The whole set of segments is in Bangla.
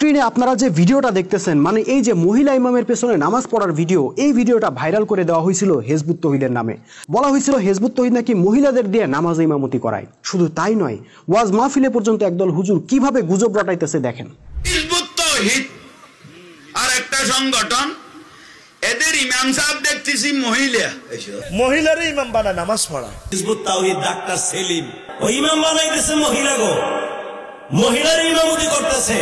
স্ক্রিনে আপনারা যে ভিডিওটা দেখতেছেন মানে এই যে মহিলা ইমামের পেছনে নামাজ পড়ার ভিডিও, এই ভিডিওটা ভাইরাল করে দেওয়া হয়েছিল হিজবুত তৌহিদের নামে। বলা হয়েছিল হিজবুত তৌহিদ নাকি মহিলাদের দিয়ে নামাজ ইমামতি করায়। শুধু তাই নয়, ওয়াজ মাহফিলে পর্যন্ত একদল হুজুর কিভাবে গুজব রটাইতেছে দেখেন। হিজবুত তৌহিদ আর একটা সংগঠন, এদের ইমাম সাহেব দেখতেছি মহিলার ইমাম বানায় নামাজ পড়া। হিজবুত তৌহিদ ডাক্তার সেলিম ওই ইমাম বানাইতেছে মহিলা গো, মহিলার ইমামতি করতেছে।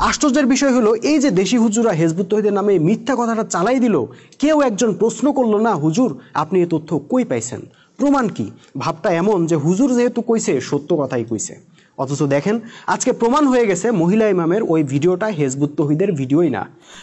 আশ্চর্যের বিষয় হলো এই যে দেশি হুজুরা হিজবুত তৌহিদের নামে মিথ্যা কথাটা চালাই দিল, কেউ একজন প্রশ্ন করলো না, হুজুর আপনি এই তথ্য কই পাইছেন, প্রমাণ কি? ভাবটা এমন যে হুজুর যেহেতু কইছে সত্য কথাই কইছে। অথচ দেখেন আজকে প্রমাণ হয়ে গেছে মহিলা ইমামের ওই ভিডিওটা হিজবুত তৌহিদের ভিডিওই না।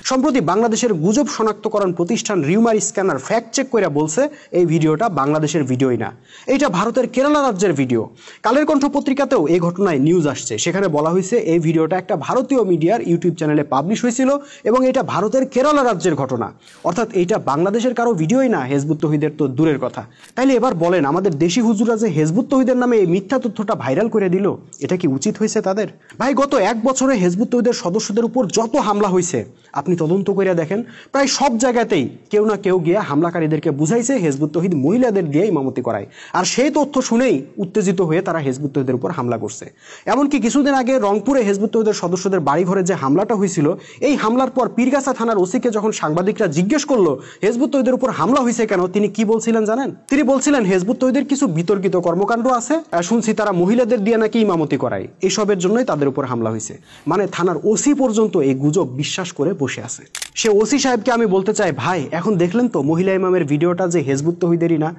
সম্প্রতি বাংলাদেশের গুজব শনাক্তকরণ প্রতিষ্ঠান রিউমার স্ক্যানার ফ্যাক্ট চেক করে বলছে এই ভিডিওটা বাংলাদেশের ভিডিওই না, এটা ভারতের কেরালা রাজ্যের ভিডিও। কালের কণ্ঠ পত্রিকাতেও এই ঘটনায় নিউজ আসছে, সেখানে বলা হয়েছে এই ভিডিওটা একটা ভারতীয় মিডিয়ার ইউটিউব চ্যানেলে পাবলিশ হয়েছিল এবং এটা ভারতের কেরালা রাজ্যের ঘটনা। অর্থাৎ এইটা বাংলাদেশের কারো ভিডিওই না, হিজবুত তৌহিদের তো দূরের কথা। তাইলে এবার বলেন আমাদের দেশি হুজুরা যে হিজবুত তৌহিদের নামে এই মিথ্যা তথ্যটা ভাইরাল করে দিল, এটা কি উচিত হয়েছে তাদের? ভাই গত এক বছরে হিজবুত তৌহিদের সদস্যদের উপর যত হামলা হয়েছে আপনি তদন্ত করে দেখেন, প্রায় সব জায়গাতেই কেউ না কেউ গিয়ে হামলাকারীদেরকে বুঝাইছে হিজবুত তৌহিদ মহিলাদের দিয়ে ইমামতি করায়, আর সেই তথ্য শুনেই উত্তেজিত হয়ে তারা হিজবুত তৌহিদের উপর হামলা করছে। এমনকি কিছুদিন আগে রংপুরে হিজবুত তৌহিদের সদস্যদের বাড়িঘরে যে হামলাটা হয়েছিল, এই হামলার পর পীরগাছা থানার ওসিকে যখন সাংবাদিকরা জিজ্ঞেস করলো হিজবুত তৌহিদের উপর হামলা হয়েছে কেন, তিনি কি বলছিলেন জানেন? তিনি বলছিলেন হিজবুত তৌহিদের কিছু বিতর্কিত কর্মকাণ্ড আছে, শুনছি তারা মহিলাদের দিয়ে নাকি ইমামতি করায়, এসবের জন্যই তাদের উপর হামলা হয়েছে। মানে থানার ওসি পর্যন্ত এই গুজব বিশ্বাস করে বসে আছে। সে ওসি সাহেবকে আমি বলতে চাই, ভাই এখন দেখলেন তো মহিলা ইমামের ভিডিওটা যে হিজবুত তৌহিদেরই না,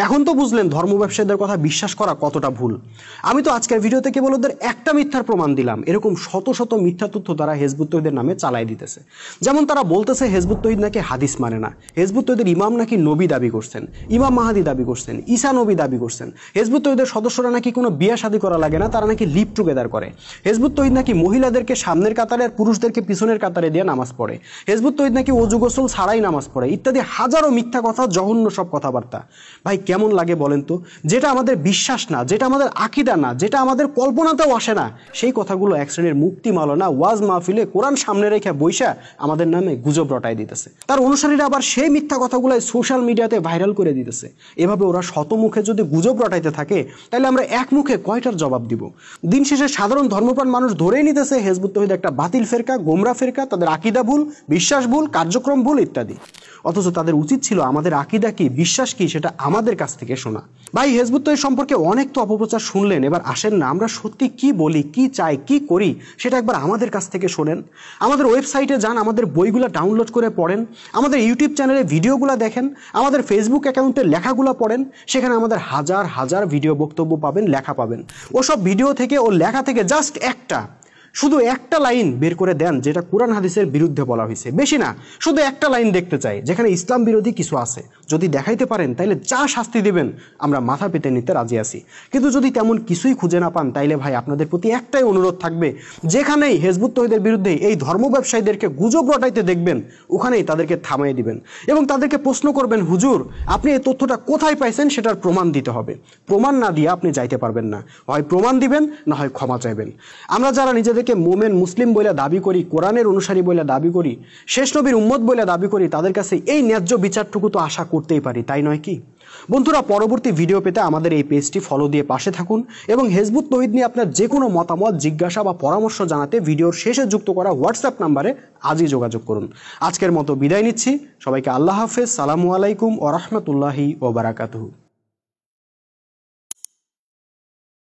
এখন তো বুঝলেন ধর্ম ব্যবসায়ীদের কথা বিশ্বাস করা কতটা ভুল। আমি তো আজকের ভিডিওতে কেবল ওদের একটা মিথ্যার প্রমাণ দিলাম, এরকম শত শত মিথ্যা তথ্য তারা হিজবুত তৌহিদের নামে চালাই দিতেছে। যেমন তারা বলতেছে হিজবুত তৌহিদ নাকি হাদিস মানে না, হিজবুত তৌহিদের ইমাম নাকি নবী দাবি করছেন, ইমাম মাহাদি দাবি করছেন, ঈসা নবী দাবি করছেন, হিজবুত তৌহিদের সদস্যরা নাকি কোনো বিয়ে শাদী করা লাগে না, তারা নাকি লিভ টুগেদার করে, হিজবুত তৌহিদ নাকি মহিলাদেরকে সামনের কাতারে আর পুরুষদেরকে পিছনের কাতারে দিয়ে নামাজ পড়ে, হিজবুত তৌহিদ নাকি ওযু গোসল ছাড়াই নামাজ পড়ে, ইত্যাদি হাজারো মিথ্যা কথা, জঘন্য সব কথাবার্তা। ভাই কেমন লাগে বলেন তো? যেটা আমাদের বিশ্বাস না, যেটা আমাদের আকীদা না, যেটা আমাদের কল্পনাতেও আসে না, সেই কথাগুলো এক শ্রেণীর মুক্তি মাওলানা ওয়াজ মাহফিলে কোরআন সামনে রেখে বৈশা আমাদের নামে গুজব রটাই দিতেছে। তার অনুসারীরা আবার সেই মিথ্যা কথাগুলো সোশ্যাল মিডিয়াতে ভাইরাল করে দিতেছে। এভাবে ওরা শতমুখে যদি গুজব রটাইতে থাকে তাহলে আমরা এক মুখে কয়টার জবাব দিব? দিন শেষে সাধারণ ধর্মপ্রাণ মানুষ ধরেই নিতেছে হিজবুত তৌহিদ একটা বাতিল ফেরকা, গোমরা ফেরকা, তাদের আকীদা ভুল, বিশ্বাস ভুল, কার্যক্রম ভুল ইত্যাদি। অথচ তাদের উচিত ছিল আমাদের আকীদা কি, বিশ্বাস কি সেটা আমাদের কাছ থেকে শোনা। ভাই হিজবুত তৌহিদ সম্পর্কে অনেক তো অপপ্রচার শুনলেন, এবার আসেন না আমরা সত্যি কি বলি, কি চাই, কি করি সেটা একবার আমাদের কাছ থেকে শোনেন। আমাদের ওয়েবসাইটে যান, আমাদের বইগুলো ডাউনলোড করে পড়েন, আমাদের ইউটিউব চ্যানেলে ভিডিওগুলো দেখেন, আমাদের ফেসবুক অ্যাকাউন্টে লেখাগুলো পড়েন, সেখানে আমাদের হাজার হাজার ভিডিও বক্তব্য পাবেন, লেখা পাবেন। ওসব ভিডিও থেকে ও লেখা থেকে জাস্ট শুধু একটা লাইন বের করে দেন যেটা কোরআন হাদিসের বিরুদ্ধে বলা হয়েছে, বেশি না, শুধু একটা লাইন দেখতে চাই যেখানে ইসলাম বিরোধী কিছু আছে। যদি দেখাইতে পারেন তাইলে যা শাস্তি দিবেন আমরা মাথা পেতে নিতে রাজি আছি। কিন্তু যদি তেমন কিছুই খুঁজে না পান তাইলে ভাই আপনাদের প্রতি একটাই অনুরোধ থাকবে, যেখানেই হিজবুত তৌহিদের বিরুদ্ধে এই ধর্ম ব্যবসায়ীদেরকে গুজব রটাইতে দেখবেন ওখানেই তাদেরকে থামাই দিবেন এবং তাদেরকে প্রশ্ন করবেন, হুজুর আপনি এই তথ্যটা কোথায় পাইছেন সেটার প্রমাণ দিতে হবে। প্রমাণ না দিয়ে আপনি যাইতে পারবেন না, হয় প্রমাণ দিবেন না হয় ক্ষমা চাইবেন। আমরা যারা নিজেদের মোমেন মুসলিম বলে দাবি করি, কোরআনের অনুসারী বলে দাবি করি, শেষ নবীর উম্মত বলে দাবি করি, তাদের কাছে এই ন্যায্য বিচারটুকু তো আশা করতেই পারি, তাই নয় কি? বন্ধুরা পরবর্তী ভিডিও পেতে আমাদের এই পেজটি ফলো দিয়ে পাশে থাকুন এবং হিজবুত তৌহিদ নিয়ে আপনার যে কোনো মতামত, জিজ্ঞাসা বা পরামর্শ জানাতে ভিডিওর শেষে যুক্ত করা হোয়াটসঅ্যাপ নাম্বারে আজই যোগাযোগ করুন। আজকের মতো বিদায় নিচ্ছি, সবাইকে আল্লাহ হাফেজ, সালামু আলাইকুম ওয়া রাহমাতুল্লাহি ওয়া বারাকাতুহু।